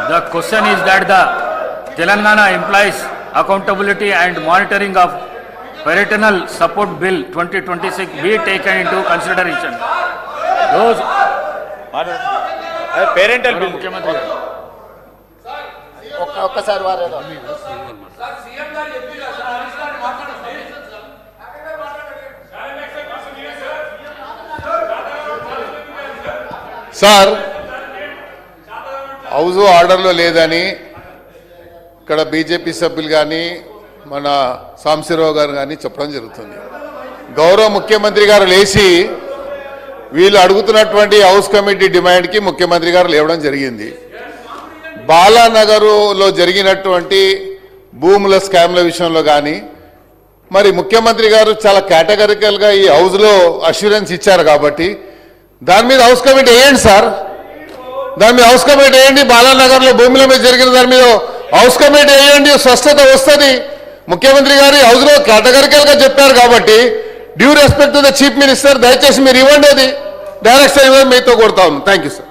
The question is that the Telangana Employees Accountability and Monitoring of Parental Support Bill 2026 be taken into consideration. Those parental bill ముఖ్యమంత్రి గారు ఒక్కసారి వారేదో sir house ఆర్డర్లో లేదని ఇక్కడ BJP సభ్యులు కానీ మన సాంశీరావు గారు కానీ చెప్పడం జరుగుతుంది. గౌరవ ముఖ్యమంత్రి గారు లేచి వీళ్ళు అడుగుతున్నటువంటి హౌస్ కమిటీ డిమాండ్కి ముఖ్యమంత్రి గారు లేవడం జరిగింది. బాలానగర్లో జరిగినటువంటి భూముల స్కామ్ల విషయంలో కానీ మరి ముఖ్యమంత్రి గారు చాలా కేటగిరికల్గా ఈ హౌస్లో అష్యూరెన్స్ ఇచ్చారు కాబట్టి దాని మీద హౌస్ కమిటీ వేయండి సార్. దాని మీద హౌస్ కమిటీ వేయండి. బాలానగర్లో భూముల మీద జరిగిన దాని మీద హౌస్ కమిటీ వేయండి, స్పష్టత వస్తుంది. ముఖ్యమంత్రి గారు హౌస్లో కేటగిరికల్గా చెప్పారు కాబట్టి due respect to the chief minister దయచేసి మీరు ఇవ్వండి, అది డైరెక్షన్ ఇవ్వండి, మీతో కొడతా ఉన్నాను. Thank you sir.